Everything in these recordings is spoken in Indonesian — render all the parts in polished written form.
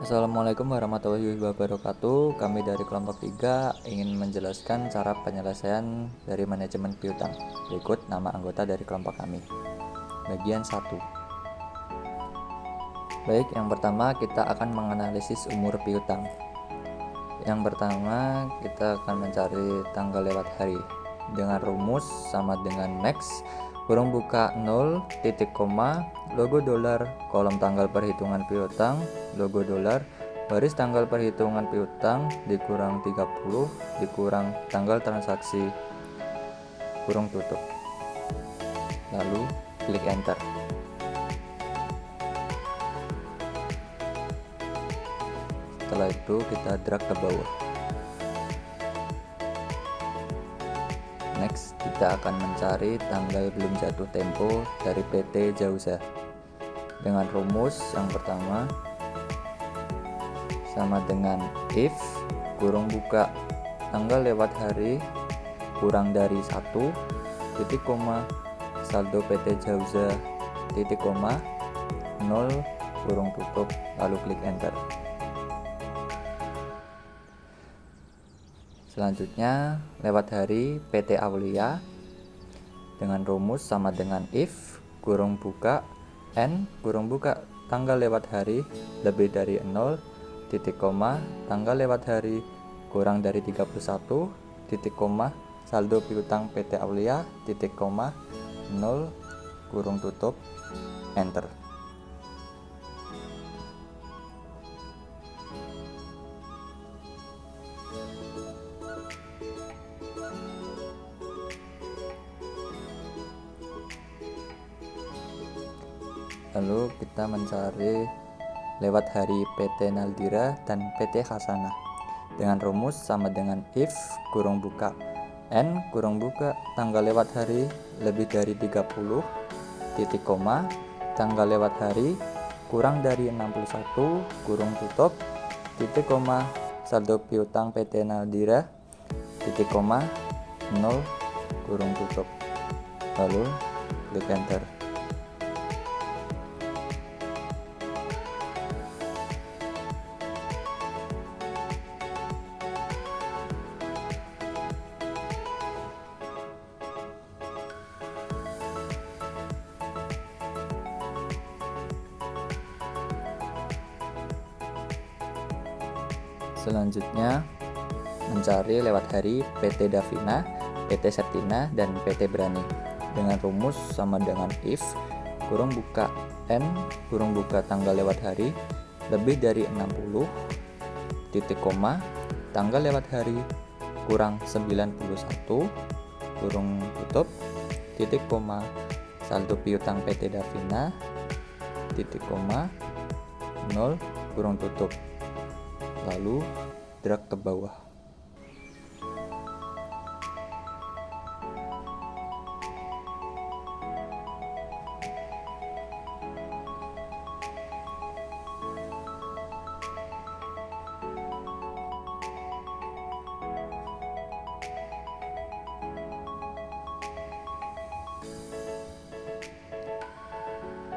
Assalamualaikum warahmatullahi wabarakatuh. Kami dari kelompok 3 ingin menjelaskan cara penyelesaian dari manajemen piutang. Berikut nama anggota dari kelompok kami. Bagian 1. Baik, yang pertama kita akan menganalisis umur piutang. Yang pertama kita akan mencari tanggal lewat hari dengan rumus sama dengan max kurung buka 0 titik koma logo dolar kolom tanggal perhitungan piutang logo dolar baris tanggal perhitungan piutang dikurang 30 dikurang tanggal transaksi kurung tutup, lalu klik enter. Setelah itu kita drag ke bawah. Next, kita akan mencari tanggal belum jatuh tempo dari PT Jauza dengan rumus yang pertama sama dengan if kurung buka tanggal lewat hari kurang dari 1 titik koma saldo PT Jauza titik koma 0 kurung tutup, lalu klik enter. Selanjutnya lewat hari PT Aulia dengan rumus sama dengan if kurung buka n kurung buka tanggal lewat hari lebih dari 0 titik koma tanggal lewat hari kurang dari 31 titik koma saldo piutang PT Aulia titik koma 0 kurung tutup, enter. Lalu kita mencari lewat hari PT Naldira dan PT Hasanah dengan rumus sama dengan if kurung buka n kurung buka tanggal lewat hari lebih dari 30 titik koma tanggal lewat hari kurang dari 61 kurung tutup titik koma saldo piutang PT Naldira titik koma 0 kurung tutup, lalu klik enter. Selanjutnya mencari lewat hari PT Davina, PT Septina, dan PT Brani dengan rumus sama dengan if kurung buka n kurung buka tanggal lewat hari lebih dari 60 titik koma tanggal lewat hari kurang 91 kurung tutup titik koma saldo piutang PT Davina titik koma 0 kurung tutup, lalu drag ke bawah.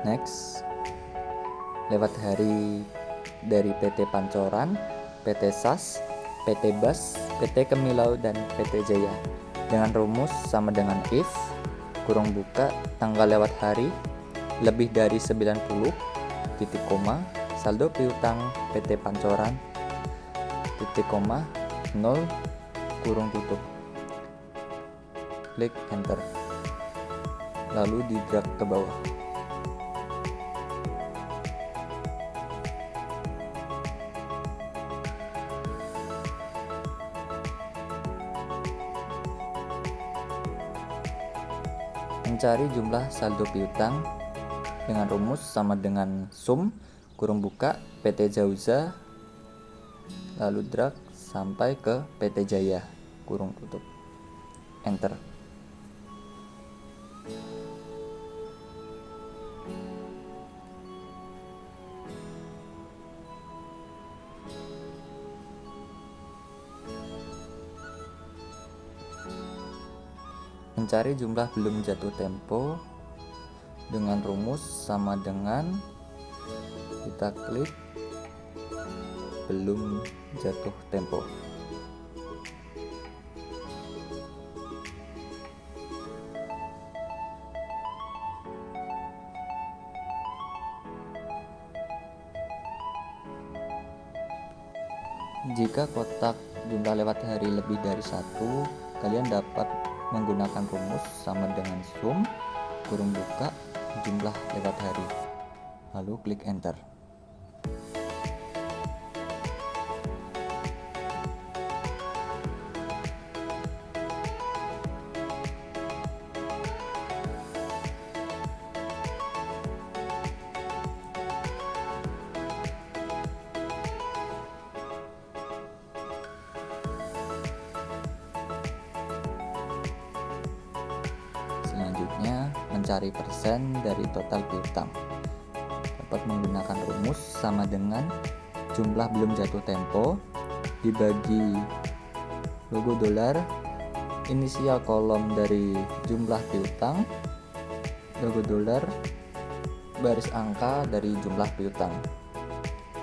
Next, lewat hari dari PT Pancoran, PT SAS, PT Bas, PT Kemilau, dan PT Jaya dengan rumus sama dengan if kurung buka tanggal lewat hari lebih dari 90 titik koma saldo piutang PT Pancoran titik koma 0 kurung tutup, klik enter, lalu di drag ke bawah. Mencari jumlah saldo piutang dengan rumus sama dengan sum kurung buka PT Jauza, lalu drag sampai ke PT Jaya kurung tutup, enter. Mencari jumlah belum jatuh tempo dengan rumus sama dengan kita klik belum jatuh tempo. Jika kotak jumlah lewat hari lebih dari 1, kalian dapat menggunakan rumus sama dengan sum kurung buka jumlah lewat hari, lalu klik enter. Selanjutnya, mencari persen dari total piutang. Dapat menggunakan rumus sama dengan jumlah belum jatuh tempo dibagi logo dolar, inisial kolom dari jumlah piutang, logo dolar, baris angka dari jumlah piutang.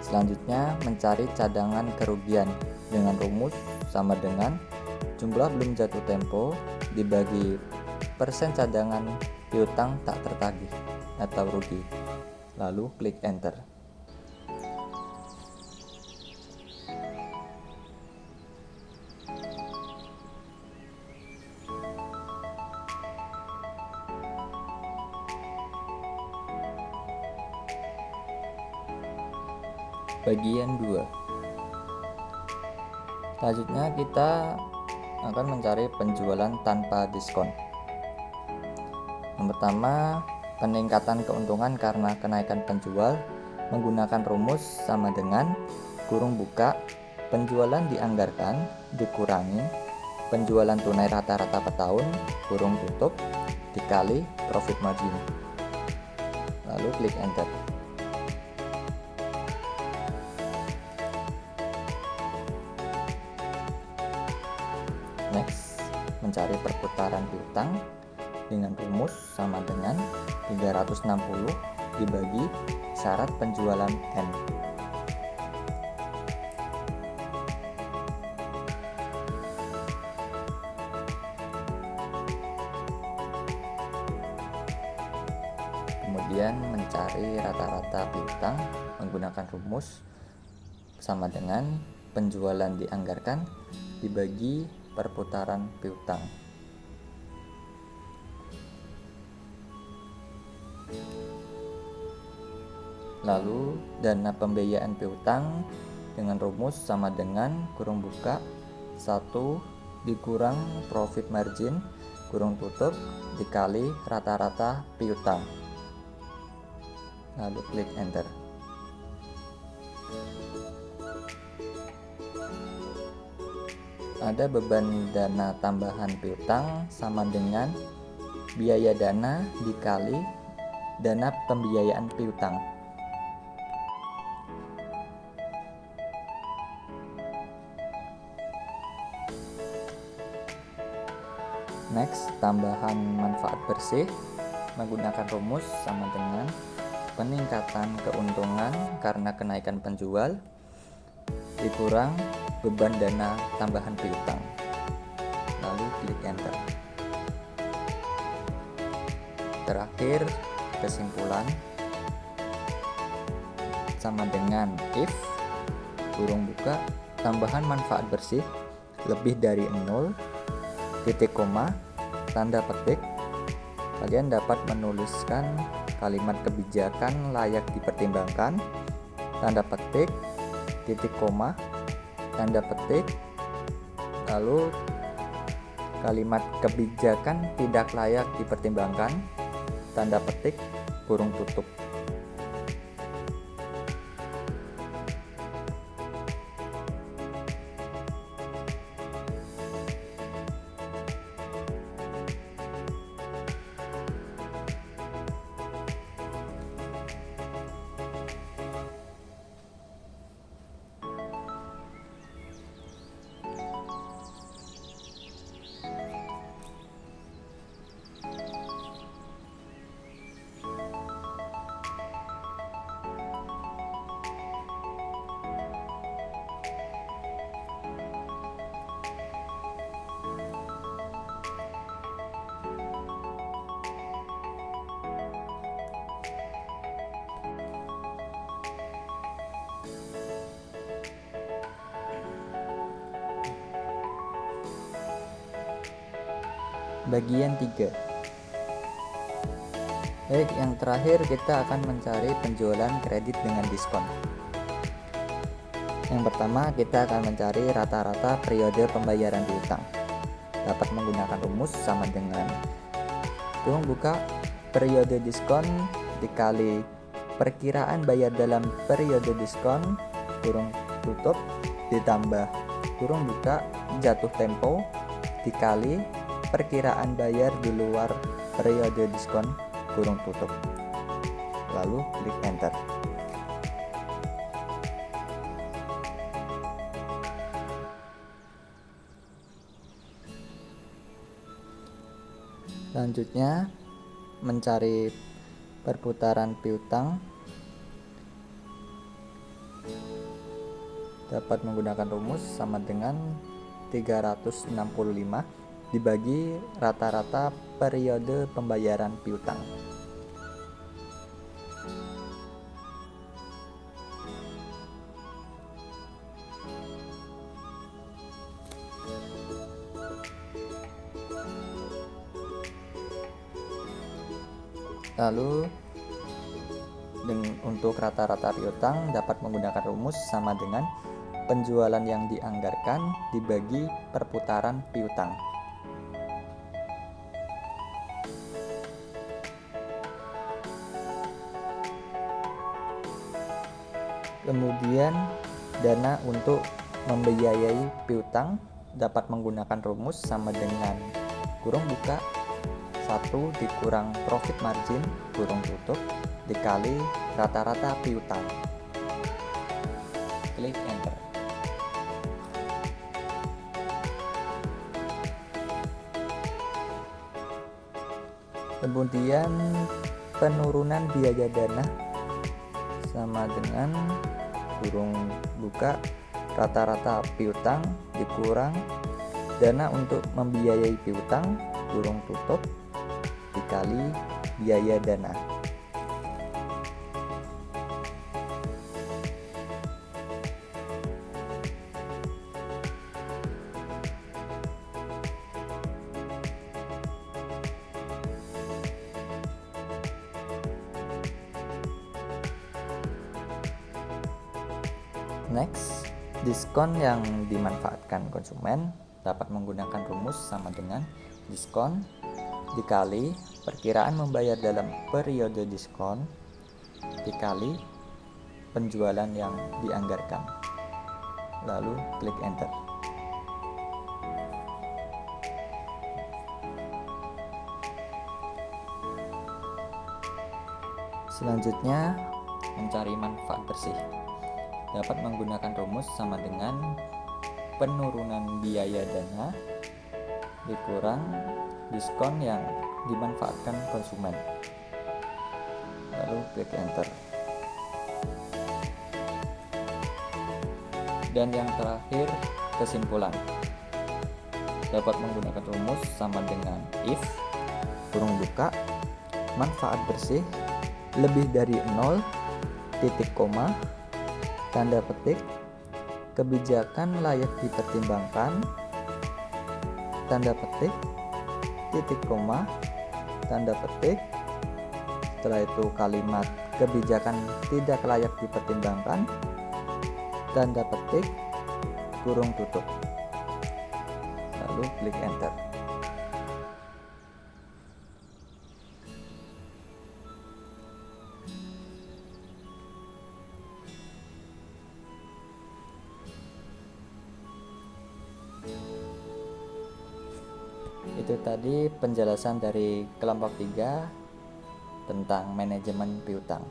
Selanjutnya, mencari cadangan kerugian dengan rumus sama dengan jumlah belum jatuh tempo dibagi persen cadangan piutang tak tertagih atau rugi, lalu klik enter. Bagian 2. Selanjutnya kita akan mencari penjualan tanpa diskon. Yang pertama, peningkatan keuntungan karena kenaikan penjual menggunakan rumus sama dengan kurung buka penjualan dianggarkan dikurangi penjualan tunai rata-rata per tahun kurung tutup dikali profit margin, lalu klik enter. Next, mencari perputaran piutang dengan rumus sama dengan 360 dibagi syarat penjualan N. Kemudian mencari rata-rata piutang menggunakan rumus sama dengan penjualan dianggarkan dibagi perputaran piutang. Lalu dana pembiayaan piutang dengan rumus sama dengan kurung buka 1 dikurang profit margin kurung tutup dikali rata-rata piutang, lalu klik enter. Ada beban dana tambahan piutang sama dengan biaya dana dikali dana pembiayaan piutang. Next, tambahan manfaat bersih menggunakan rumus sama dengan peningkatan keuntungan karena kenaikan penjual dikurang beban dana tambahan piutang, lalu klik enter. Terakhir, kesimpulan sama dengan if kurung buka tambahan manfaat bersih lebih dari 0 titik koma tanda petik. Kalian dapat menuliskan kalimat kebijakan layak dipertimbangkan tanda petik titik koma tanda petik, lalu kalimat kebijakan tidak layak dipertimbangkan tanda petik kurung tutup. Bagian 3. Baik, yang terakhir kita akan mencari penjualan kredit dengan diskon. Yang pertama, kita akan mencari rata-rata periode pembayaran piutang. Dapat menggunakan rumus sama dengan kurung buka periode diskon dikali perkiraan bayar dalam periode diskon kurung tutup ditambah kurung buka jatuh tempo dikali perkiraan bayar di luar periode diskon kurung tutup, lalu klik enter. Selanjutnya mencari perputaran piutang, dapat menggunakan rumus sama dengan 365 dibagi rata-rata periode pembayaran piutang. Lalu untuk rata-rata piutang dapat menggunakan rumus sama dengan penjualan yang dianggarkan dibagi perputaran piutang. Kemudian dana untuk membiayai piutang dapat menggunakan rumus sama dengan kurung buka 1 dikurang profit margin kurung tutup dikali rata-rata piutang. Klik enter. Kemudian penurunan biaya dana sama dengan kurung buka rata-rata piutang dikurang dana untuk membiayai piutang kurung tutup dikali biaya dana. Next, diskon yang dimanfaatkan konsumen dapat menggunakan rumus sama dengan diskon dikali perkiraan membayar dalam periode diskon dikali penjualan yang dianggarkan. Lalu klik enter. Selanjutnya, mencari manfaat bersih. Dapat menggunakan rumus sama dengan penurunan biaya dana dikurang diskon yang dimanfaatkan konsumen. Lalu klik enter. Dan yang terakhir, kesimpulan. Dapat menggunakan rumus sama dengan if kurung buka manfaat bersih lebih dari 0 titik koma tanda petik kebijakan layak dipertimbangkan tanda petik titik koma tanda petik, setelah itu kalimat kebijakan tidak layak dipertimbangkan tanda petik kurung tutup, lalu klik enter. Itu tadi penjelasan dari kelompok 3 tentang manajemen piutang.